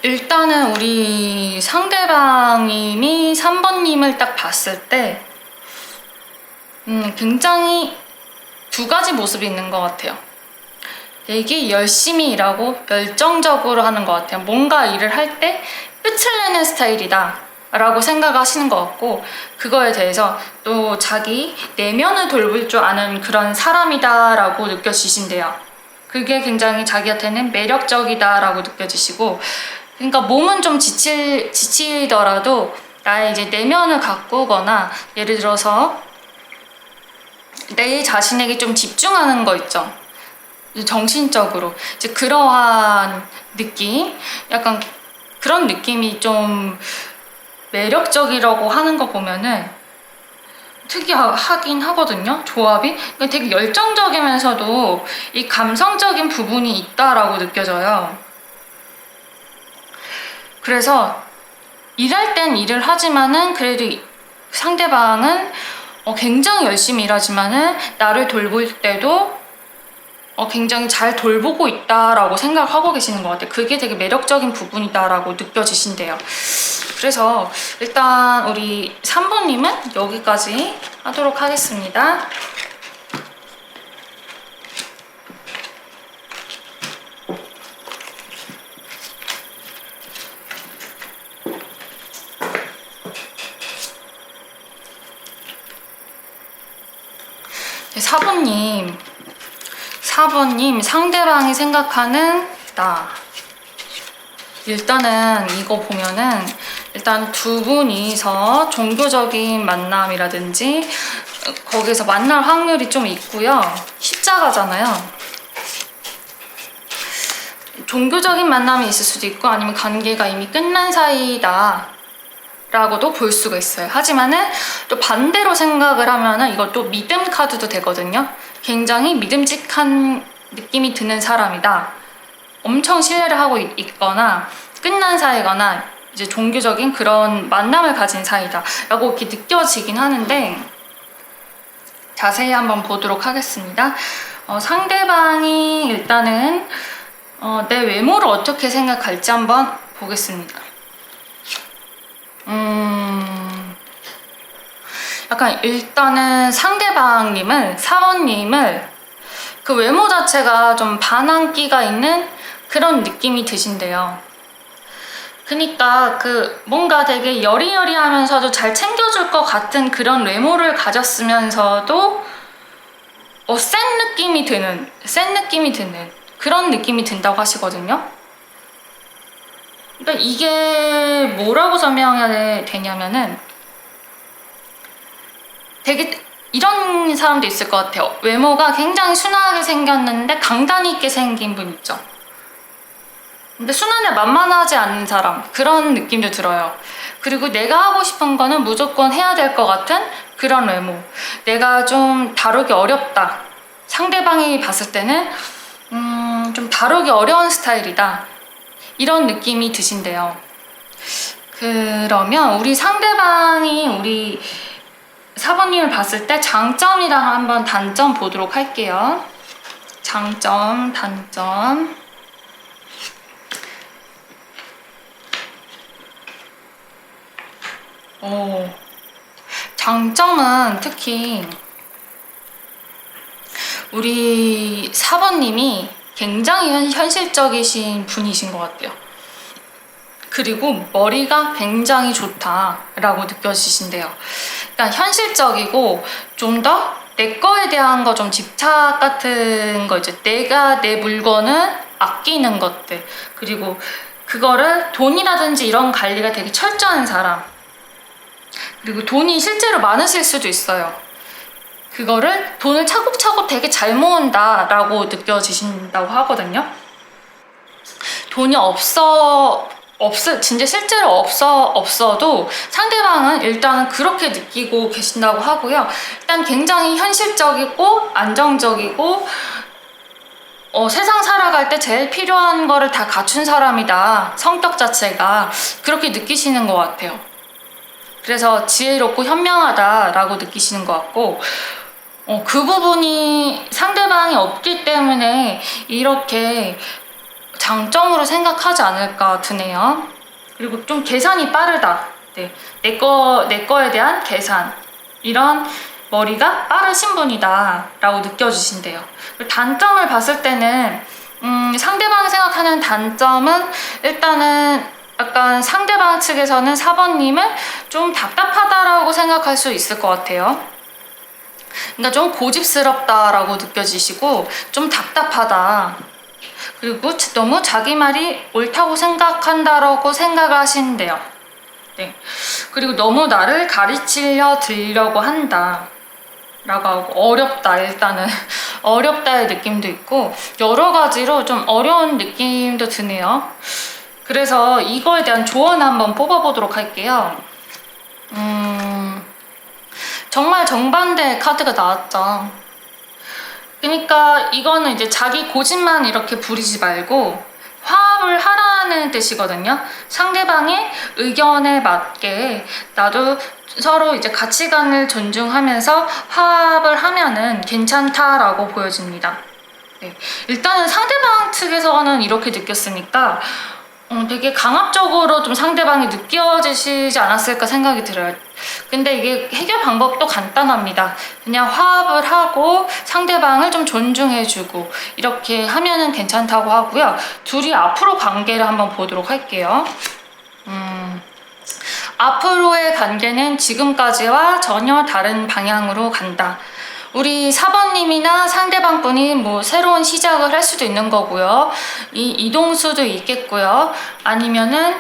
일단은 우리 상대방님이 3번님을 딱 봤을 때 굉장히 두 가지 모습이 있는 것 같아요. 되게 열심히 일하고 열정적으로 하는 것 같아요. 뭔가 일을 할 때 끝을 내는 스타일이다 라고 생각하시는 것 같고 그거에 대해서 또 자기 내면을 돌볼 줄 아는 그런 사람이다 라고 느껴지신대요. 그게 굉장히 자기한테는 매력적이다 라고 느껴지시고 그러니까 몸은 좀 지치더라도 나의 이제 내면을 가꾸거나 예를 들어서 내 자신에게 좀 집중하는 거 있죠. 정신적으로 이제 그러한 느낌, 약간 그런 느낌이 좀 매력적이라고 하는 거 보면은 특이하긴 하거든요. 조합이 되게 열정적이면서도 이 감성적인 부분이 있다라고 느껴져요. 그래서 일할 땐 일을 하지만은 그래도 상대방은 굉장히 열심히 일하지만은 나를 돌볼 때도 굉장히 잘 돌보고 있다라고 생각하고 계시는 것 같아요. 그게 되게 매력적인 부분이다라고 느껴지신대요. 그래서 일단 우리 3번님은 여기까지 하도록 하겠습니다. 네, 4번님 상대방이 생각하는 나. 일단은 이거 보면은 일단 두 분이서 종교적인 만남이라든지 거기서 만날 확률이 좀 있고요. 십자가잖아요. 종교적인 만남이 있을 수도 있고 아니면 관계가 이미 끝난 사이다 라고도 볼 수가 있어요. 하지만은 또 반대로 생각을 하면은 이것도 믿음 카드도 되거든요. 굉장히 믿음직한 느낌이 드는 사람이다. 엄청 신뢰를 하고 있거나 끝난 사이거나 이제 종교적인 그런 만남을 가진 사이다 라고 이렇게 느껴지긴 하는데 자세히 한번 보도록 하겠습니다. 상대방이 일단은 내 외모를 어떻게 생각할지 한번 보겠습니다. 약간 일단은 상대방님은 4번님을 그 외모 자체가 좀 반항기가 있는 그런 느낌이 드신대요. 그니까 그 뭔가 되게 여리여리하면서도 잘 챙겨줄 것 같은 그런 외모를 가졌으면서도 센 느낌이 드는 그런 느낌이 든다고 하시거든요. 그러니까 이게 뭐라고 설명해야 되냐면은 되게 이런 사람도 있을 것 같아요. 외모가 굉장히 순하게 생겼는데 강단 있게 생긴 분 있죠. 근데 순한데 만만하지 않는 사람, 그런 느낌도 들어요. 그리고 내가 하고 싶은 거는 무조건 해야 될 것 같은 그런 외모. 내가 좀 다루기 어렵다. 상대방이 봤을 때는 좀 다루기 어려운 스타일이다. 이런 느낌이 드신대요. 그러면 우리 상대방이 우리 4번님을 봤을 때 장점이랑 한번 단점 보도록 할게요. 장점, 단점. 장점은 특히 우리 4번님이 굉장히 현실적이신 분이신 것 같아요. 그리고 머리가 굉장히 좋다라고 느껴지신대요. 그러니까 현실적이고 좀 더 내 거에 대한 거 좀 집착 같은 거, 이제 내가 내 물건을 아끼는 것들, 그리고 그거를 돈이라든지 이런 관리가 되게 철저한 사람, 그리고 돈이 실제로 많으실 수도 있어요. 그거를 돈을 차곡차곡 되게 잘 모은다라고 느껴지신다고 하거든요. 돈이 진짜 실제로 없어도 상대방은 일단은 그렇게 느끼고 계신다고 하고요. 일단 굉장히 현실적이고 안정적이고 세상 살아갈 때 제일 필요한 거를 다 갖춘 사람이다. 성격 자체가 그렇게 느끼시는 것 같아요. 그래서 지혜롭고 현명하다라고 느끼시는 것 같고, 그 부분이 상대방이 없기 때문에 이렇게 장점으로 생각하지 않을까 드네요. 그리고 좀 계산이 빠르다. 네. 내 거에 대한 계산. 이런 머리가 빠르신 분이다 라고 느껴지신대요. 단점을 봤을 때는 상대방이 생각하는 단점은 일단은 약간 상대방 측에서는 4번님을 좀 답답하다라고 생각할 수 있을 것 같아요. 그러니까 좀 고집스럽다라고 느껴지시고 좀 답답하다. 그리고 너무 자기 말이 옳다고 생각한다라고 생각을 하시는데요. 네. 그리고 너무 나를 가르치려 들려고 한다 라고 하고, 어렵다. 일단은 어렵다의 느낌도 있고 여러 가지로 좀 어려운 느낌도 드네요. 그래서 이거에 대한 조언 한번 뽑아보도록 할게요. 정말 정반대의 카드가 나왔죠. 그러니까 이거는 이제 자기 고집만 이렇게 부리지 말고 화합을 하라는 뜻이거든요. 상대방의 의견에 맞게 나도 서로 이제 가치관을 존중하면서 화합을 하면은 괜찮다라고 보여집니다. 네. 일단은 상대방 측에서는 이렇게 느꼈으니까 되게 강압적으로 좀 상대방이 느껴지시지 않았을까 생각이 들어요. 근데 이게 해결 방법도 간단합니다. 그냥 화합을 하고 상대방을 좀 존중해주고 이렇게 하면은 괜찮다고 하고요. 둘이 앞으로 관계를 한번 보도록 할게요. 앞으로의 관계는 지금까지와 전혀 다른 방향으로 간다. 우리 4번님이나 상대방 분이 뭐 새로운 시작을 할 수도 있는 거고요. 이동수도 있겠고요. 아니면은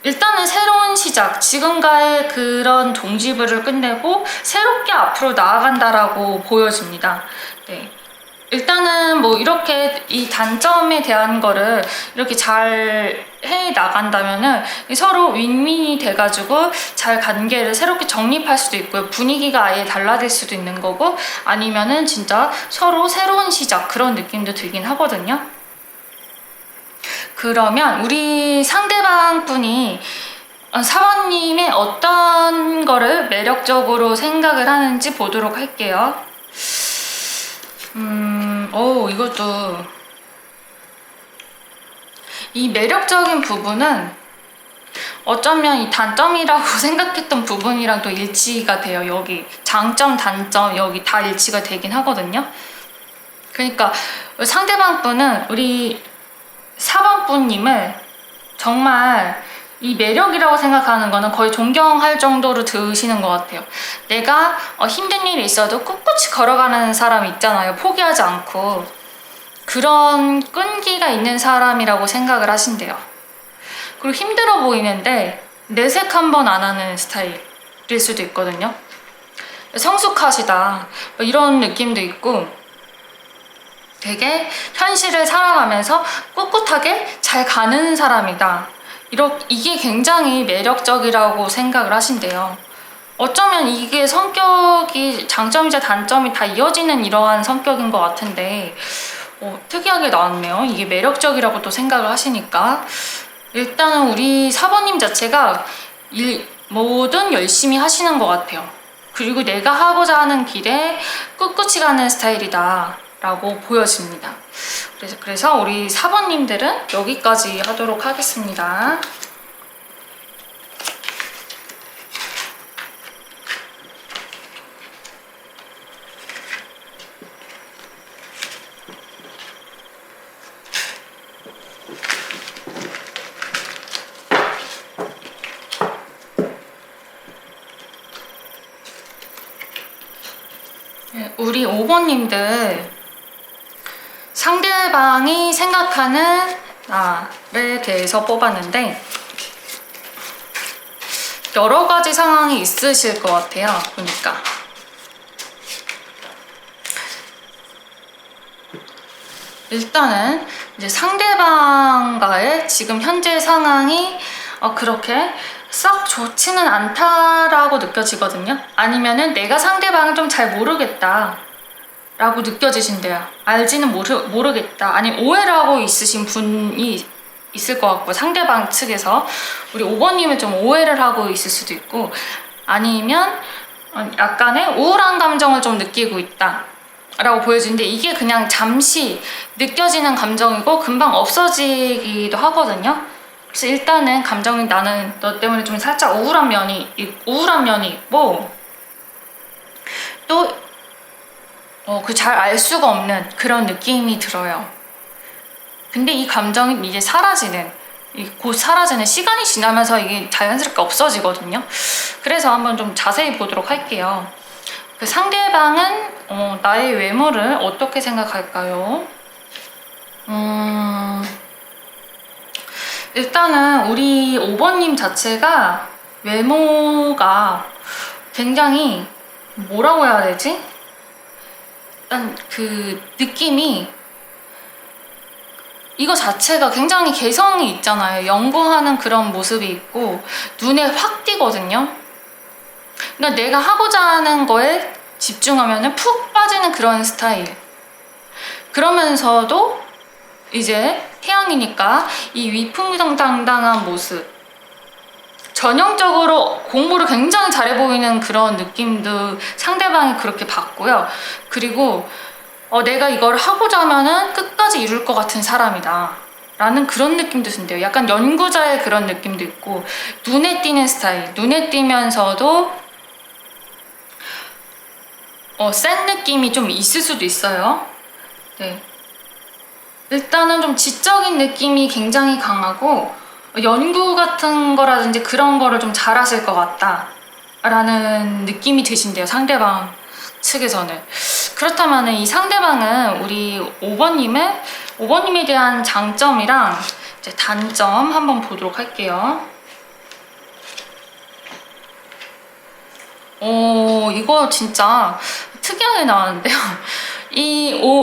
일단은 새로운 시작, 지금과의 그런 동지부를 끝내고 새롭게 앞으로 나아간다라고 보여집니다. 네. 일단은 뭐 이렇게 이 단점에 대한 거를 이렇게 잘 해 나간다면은 서로 윈윈이 돼가지고 잘 관계를 새롭게 정립할 수도 있고요. 분위기가 아예 달라질 수도 있는 거고, 아니면은 진짜 서로 새로운 시작, 그런 느낌도 들긴 하거든요. 그러면 우리 상대방 분이 사원님의 어떤 거를 매력적으로 생각을 하는지 보도록 할게요. 이것도 이 매력적인 부분은 어쩌면 이 단점이라고 생각했던 부분이랑 또 일치가 돼요. 여기 장점, 단점 여기 다 일치가 되긴 하거든요. 그러니까 상대방 분은 우리 4번 분님을 정말 이 매력이라고 생각하는 거는 거의 존경할 정도로 드시는 것 같아요. 내가 힘든 일이 있어도 꿋꿋이 걸어가는 사람 있잖아요. 포기하지 않고. 그런 끈기가 있는 사람이라고 생각을 하신대요. 그리고 힘들어 보이는데 내색 한번 안 하는 스타일일 수도 있거든요. 성숙하시다 이런 느낌도 있고, 되게 현실을 살아가면서 꿋꿋하게 잘 가는 사람이다. 이게 굉장히 매력적이라고 생각을 하신대요. 어쩌면 이게 성격이 장점이자 단점이 다 이어지는 이러한 성격인 것 같은데 특이하게 나왔네요. 이게 매력적이라고 또 생각을 하시니까 일단은 우리 4번님 자체가 뭐든 열심히 하시는 것 같아요. 그리고 내가 하고자 하는 길에 꿋꿋이 가는 스타일이다 라고 보여집니다. 그래서 우리 4번님들은 여기까지 하도록 하겠습니다. 우리 5번님들 상대방이 생각하는 나에 대해서 뽑았는데 여러 가지 상황이 있으실 것 같아요. 보니까 일단은 이제 상대방과의 지금 현재 상황이 그렇게 썩 좋지는 않다라고 느껴지거든요. 아니면은 내가 상대방을 좀 잘 모르겠다 라고 느껴지신대요. 알지는 모르겠다. 아니 오해를 하고 있으신 분이 있을 것 같고, 상대방 측에서 우리 5번님을 좀 오해를 하고 있을 수도 있고, 아니면 약간의 우울한 감정을 좀 느끼고 있다 라고 보여지는데, 이게 그냥 잠시 느껴지는 감정이고 금방 없어지기도 하거든요. 그래서 일단은 감정이 나는 너 때문에 좀 살짝 우울한 면이 있고, 또 그 잘 알 수가 없는 그런 느낌이 들어요. 근데 이 감정이 이제 곧 사라지는, 시간이 지나면서 이게 자연스럽게 없어지거든요. 그래서 한번 좀 자세히 보도록 할게요. 그 상대방은 나의 외모를 어떻게 생각할까요? 일단은 우리 5번님 자체가 외모가 굉장히, 뭐라고 해야 되지? 일단 그 느낌이, 이거 자체가 굉장히 개성이 있잖아요. 연구하는 그런 모습이 있고 눈에 확 띄거든요. 그러니까 내가 하고자 하는 거에 집중하면 푹 빠지는 그런 스타일. 그러면서도 이제 태양이니까 이 위풍당당한 모습, 전형적으로 공부를 굉장히 잘해 보이는 그런 느낌도 상대방이 그렇게 받고요. 그리고 내가 이걸 하고자 하면은 끝까지 이룰 것 같은 사람이다 라는 그런 느낌도 든대요. 약간 연구자의 그런 느낌도 있고, 눈에 띄는 스타일, 눈에 띄면서도 센 느낌이 좀 있을 수도 있어요. 네. 일단은 좀 지적인 느낌이 굉장히 강하고, 연구 같은 거라든지 그런 거를 좀 잘하실 것 같다 라는 느낌이 드신대요, 상대방 측에서는. 그렇다면 이 상대방은 우리 5번님에 대한 장점이랑 이제 단점 한번 보도록 할게요. 이거 진짜 특이하게 나왔는데요.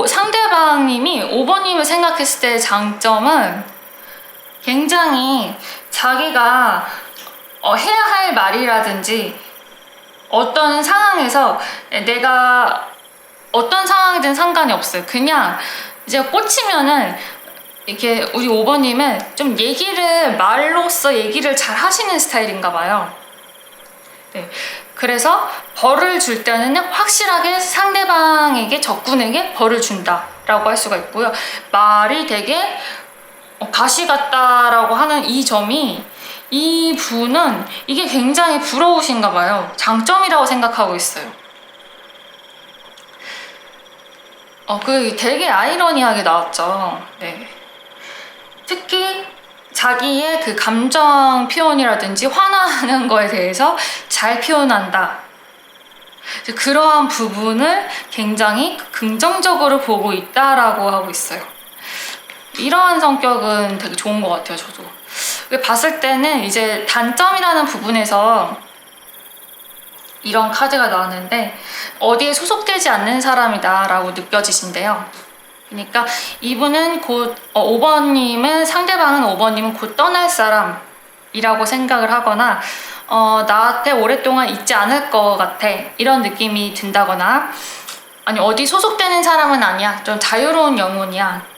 상대방님이 5번님을 생각했을 때의 장점은 굉장히 자기가 해야 할 말이라든지 어떤 상황에서 내가 어떤 상황이든 상관이 없어요. 그냥 이제 꽂히면은 이렇게 우리 5번님은 좀 말로써 얘기를 잘 하시는 스타일인가 봐요. 네. 그래서 벌을 줄 때는 확실하게 상대방에게, 적군에게 벌을 준다라고 할 수가 있고요. 말이 되게 가시 같다라고 하는 이 점이, 이 분은 이게 굉장히 부러우신가 봐요. 장점이라고 생각하고 있어요. 그 되게 아이러니하게 나왔죠. 네. 특히 자기의 그 감정 표현이라든지 화나는 거에 대해서 잘 표현한다. 그러한 부분을 굉장히 긍정적으로 보고 있다라고 하고 있어요. 이러한 성격은 되게 좋은 것 같아요, 저도. 봤을 때는 이제 단점이라는 부분에서 이런 카드가 나왔는데, 어디에 소속되지 않는 사람이다 라고 느껴지신대요. 그러니까 이분은 곧 5번님은, 상대방은 5번님은 곧 떠날 사람이라고 생각을 하거나 나한테 오랫동안 있지 않을 것 같아 이런 느낌이 든다거나, 아니 어디 소속되는 사람은 아니야, 좀 자유로운 영혼이야.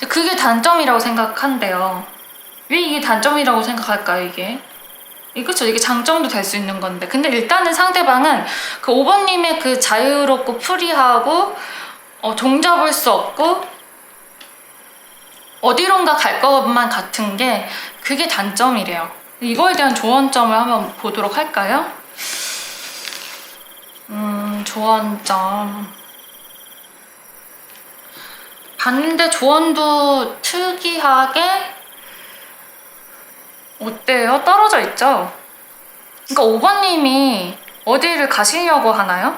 그게 단점이라고 생각한대요. 왜 이게 단점이라고 생각할까요? 그렇죠. 이게 장점도 될 수 있는 건데. 근데 일단은 상대방은 그 5번님의 그 자유롭고 프리하고 종잡을 수 없고 어디론가 갈 것만 같은 게, 그게 단점이래요. 이거에 대한 조언점을 한번 보도록 할까요? 조언점. 봤는데 조언도 특이하게 어때요? 떨어져 있죠? 그러니까 5번님이 어디를 가시려고 하나요?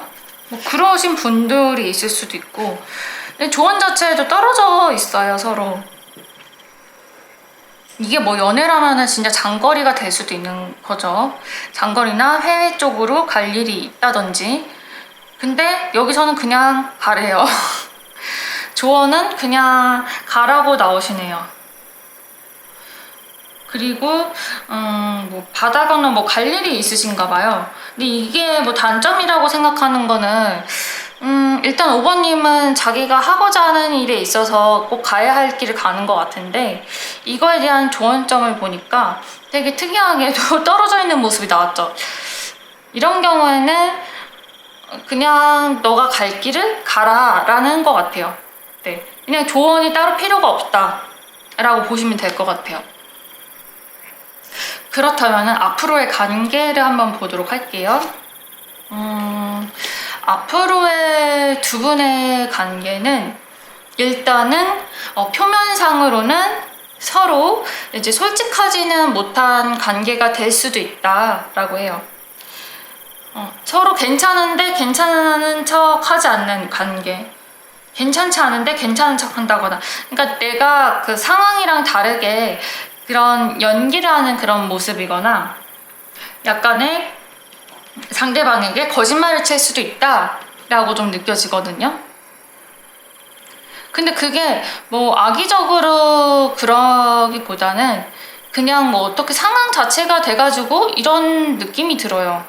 뭐 그러신 분들이 있을 수도 있고, 근데 조언 자체도 떨어져 있어요, 서로. 이게 뭐 연애라면은 진짜 장거리가 될 수도 있는 거죠. 장거리나 해외 쪽으로 갈 일이 있다든지. 근데 여기서는 그냥 가래요. 조언은 그냥 가라고 나오시네요. 그리고 뭐 바다거나 뭐 갈 일이 있으신가 봐요. 근데 이게 뭐 단점이라고 생각하는 거는 일단 5번님은 자기가 하고자 하는 일에 있어서 꼭 가야 할 길을 가는 것 같은데, 이거에 대한 조언점을 보니까 되게 특이하게도 떨어져 있는 모습이 나왔죠. 이런 경우에는 그냥 너가 갈 길을 가라 라는 것 같아요. 네, 그냥 조언이 따로 필요가 없다 라고 보시면 될 것 같아요. 그렇다면 앞으로의 관계를 한번 보도록 할게요. 앞으로의 두 분의 관계는 일단은 표면상으로는 서로 이제 솔직하지는 못한 관계가 될 수도 있다라고 해요. 서로 괜찮은데 괜찮은 척 하지 않는 관계. 괜찮지 않은데 괜찮은 척 한다거나. 그러니까 내가 그 상황이랑 다르게 그런 연기를 하는 그런 모습이거나 약간의 상대방에게 거짓말을 칠 수도 있다라고 좀 느껴지거든요. 근데 그게 뭐 악의적으로 그러기보다는 그냥 뭐 어떻게 상황 자체가 돼가지고 이런 느낌이 들어요.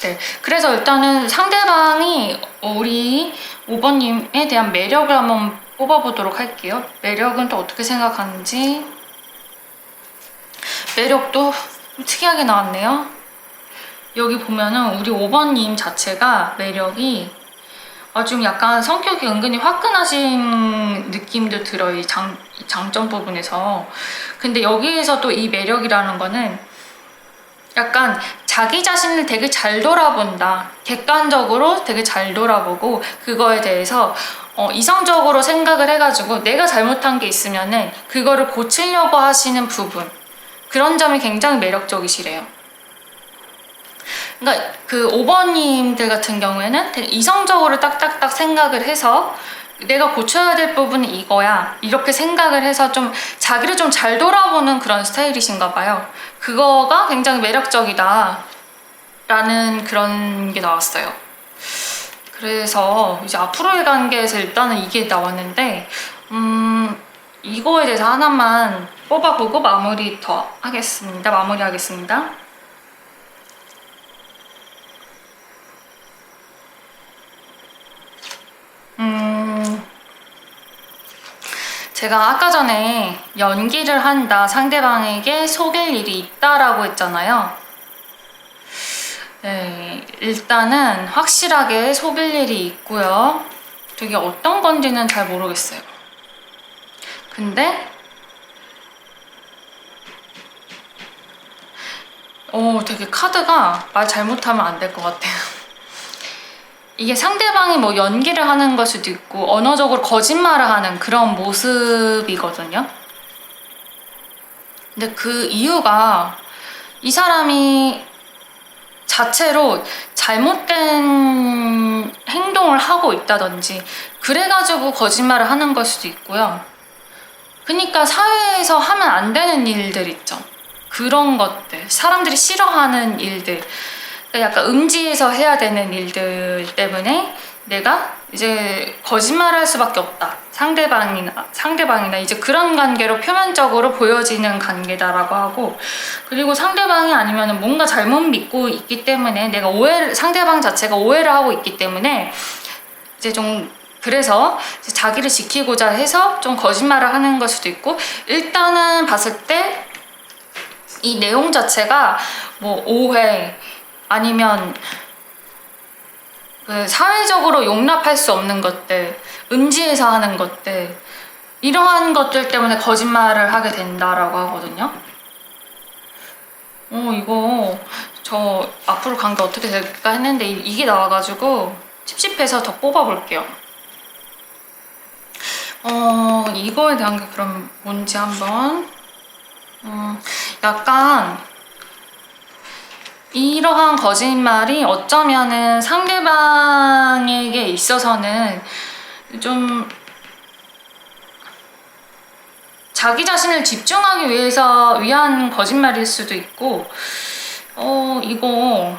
네. 그래서 일단은 상대방이 우리 5번님에 대한 매력을 한번 뽑아보도록 할게요. 매력은 또 어떻게 생각하는지. 매력도 특이하게 나왔네요. 여기 보면은 우리 5번님 자체가 매력이 좀 약간 성격이 은근히 화끈하신 느낌도 들어요. 이 장점 부분에서. 근데 여기에서 또 이 매력이라는 거는 약간 자기 자신을 되게 잘 돌아본다. 객관적으로 되게 잘 돌아보고 그거에 대해서 이성적으로 생각을 해가지고 내가 잘못한 게 있으면은 그거를 고치려고 하시는 부분, 그런 점이 굉장히 매력적이시래요. 그러니까 그 5번님들 같은 경우에는 되게 이성적으로 딱딱딱 생각을 해서 내가 고쳐야 될 부분은 이거야 이렇게 생각을 해서 좀 자기를 좀 잘 돌아보는 그런 스타일이신가 봐요. 그거가 굉장히 매력적이다 라는 그런 게 나왔어요. 그래서 이제 앞으로의 관계에서 일단은 이게 나왔는데 이거에 대해서 하나만 뽑아보고 마무리하겠습니다. 제가 아까 전에 연기를 한다, 상대방에게 속일 일이 있다라고 했잖아요. 네, 일단은 확실하게 속일 일이 있고요. 되게 어떤 건지는 잘 모르겠어요. 근데 되게 카드가 말 잘못하면 안 될 것 같아요. 이게 상대방이 뭐 연기를 하는 걸 수도 있고 언어적으로 거짓말을 하는 그런 모습이거든요. 근데 그 이유가 이 사람이 자체로 잘못된 행동을 하고 있다든지 그래가지고 거짓말을 하는 걸 수도 있고요. 그러니까 사회에서 하면 안 되는 일들 있죠. 그런 것들, 사람들이 싫어하는 일들, 약간 음지에서 해야 되는 일들 때문에 내가 이제 거짓말을 할 수밖에 없다. 상대방이나 이제 그런 관계로 표면적으로 보여지는 관계다라고 하고, 그리고 상대방이 아니면 뭔가 잘못 믿고 있기 때문에 내가 상대방 자체가 오해를 하고 있기 때문에 이제 좀 그래서 자기를 지키고자 해서 좀 거짓말을 하는 걸 수도 있고, 일단은 봤을 때 이 내용 자체가 뭐 오해 아니면 그 사회적으로 용납할 수 없는 것들, 음지에서 하는 것들, 이러한 것들 때문에 거짓말을 하게 된다라고 하거든요. 이거 저 앞으로 관계 어떻게 될까 했는데 이게 나와가지고 찝찝해서 더 뽑아볼게요. 이거에 대한 게 그럼 뭔지 한번 약간 이러한 거짓말이 어쩌면은 상대방에게 있어서는 좀 자기 자신을 집중하기 위한 거짓말일 수도 있고, 이거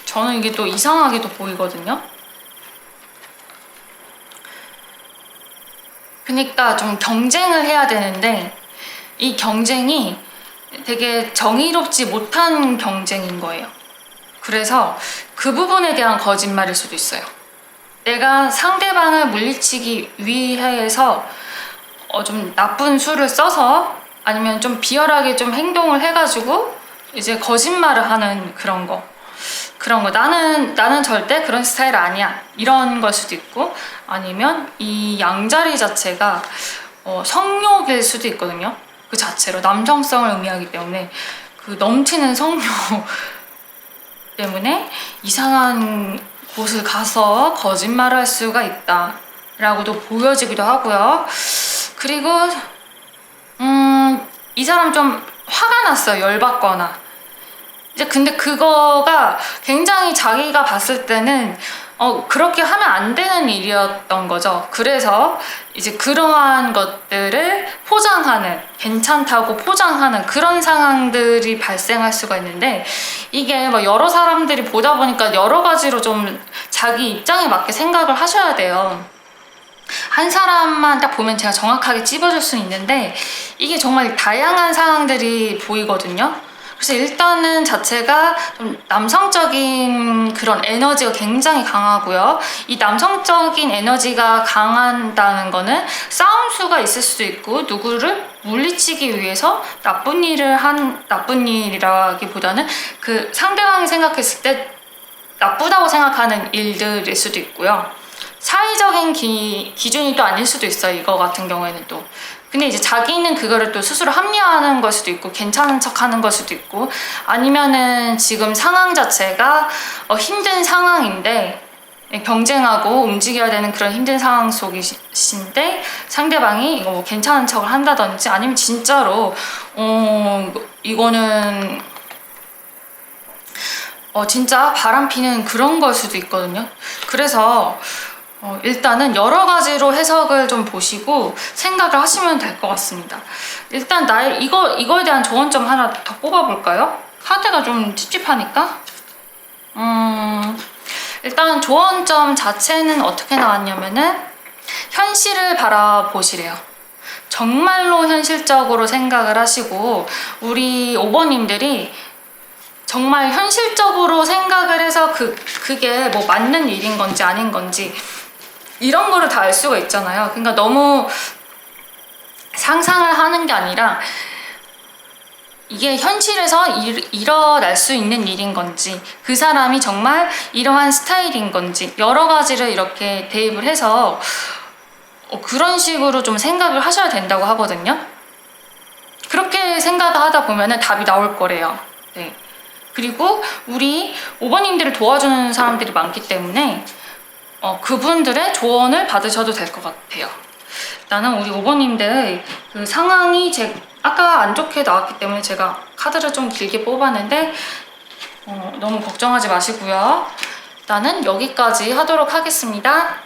저는 이게 또 이상하게도 보이거든요. 그러니까 좀 경쟁을 해야 되는데 이 경쟁이 되게 정의롭지 못한 경쟁인 거예요. 그래서 그 부분에 대한 거짓말일 수도 있어요. 내가 상대방을 물리치기 위해서 좀 나쁜 수를 써서 아니면 좀 비열하게 좀 행동을 해가지고 이제 거짓말을 하는 그런 거 나는 절대 그런 스타일 아니야 이런 걸 수도 있고, 아니면 이 양자리 자체가 성욕일 수도 있거든요. 그 자체로 남성성을 의미하기 때문에 그 넘치는 성욕 때문에 이상한 곳을 가서 거짓말을 할 수가 있다 라고도 보여지기도 하고요. 그리고 이 사람 좀 화가 났어요. 열받거나. 이제 근데 그거가 굉장히 자기가 봤을 때는 그렇게 하면 안 되는 일이었던 거죠. 그래서 이제 그러한 것들을 포장하는, 괜찮다고 포장하는 그런 상황들이 발생할 수가 있는데, 이게 막 여러 사람들이 보다 보니까 여러 가지로 좀 자기 입장에 맞게 생각을 하셔야 돼요. 한 사람만 딱 보면 제가 정확하게 찝어줄 수는 있는데 이게 정말 다양한 상황들이 보이거든요. 그래서 일단은 자체가 좀 남성적인 그런 에너지가 굉장히 강하고요. 이 남성적인 에너지가 강한다는 거는 싸움수가 있을 수도 있고, 누구를 물리치기 위해서 나쁜 일이라기보다는 그 상대방이 생각했을 때 나쁘다고 생각하는 일들일 수도 있고요. 사회적인 기준이 또 아닐 수도 있어요. 이거 같은 경우에는 또. 근데 이제 자기는 그거를 또 스스로 합리화하는 걸 수도 있고, 괜찮은 척 하는 걸 수도 있고, 아니면은 지금 상황 자체가 힘든 상황인데, 경쟁하고 움직여야 되는 그런 힘든 상황 속이신데 상대방이 이거 뭐 괜찮은 척을 한다든지, 아니면 진짜로 이거는 진짜 바람피는 그런 걸 수도 있거든요. 그래서 일단은 여러 가지로 해석을 좀 보시고 생각을 하시면 될 것 같습니다. 일단 이거에 대한 조언점 하나 더 뽑아볼까요? 카드가 좀 찝찝하니까. 일단 조언점 자체는 어떻게 나왔냐면은 현실을 바라보시래요. 정말로 현실적으로 생각을 하시고, 우리 5번님들이 정말 현실적으로 생각을 해서 그게 뭐 맞는 일인 건지 아닌 건지 이런 거를 다 알 수가 있잖아요. 그러니까 너무 상상을 하는 게 아니라 이게 현실에서 일어날 수 있는 일인 건지, 그 사람이 정말 이러한 스타일인 건지, 여러 가지를 이렇게 대입을 해서 그런 식으로 좀 생각을 하셔야 된다고 하거든요. 그렇게 생각을 하다 보면 답이 나올 거래요. 네. 그리고 우리 5번님들을 도와주는 사람들이 많기 때문에 그분들의 조언을 받으셔도 될 것 같아요. 나는 우리 5번님들 그 상황이 아까 안 좋게 나왔기 때문에 제가 카드를 좀 길게 뽑았는데 너무 걱정하지 마시고요. 나는 여기까지 하도록 하겠습니다.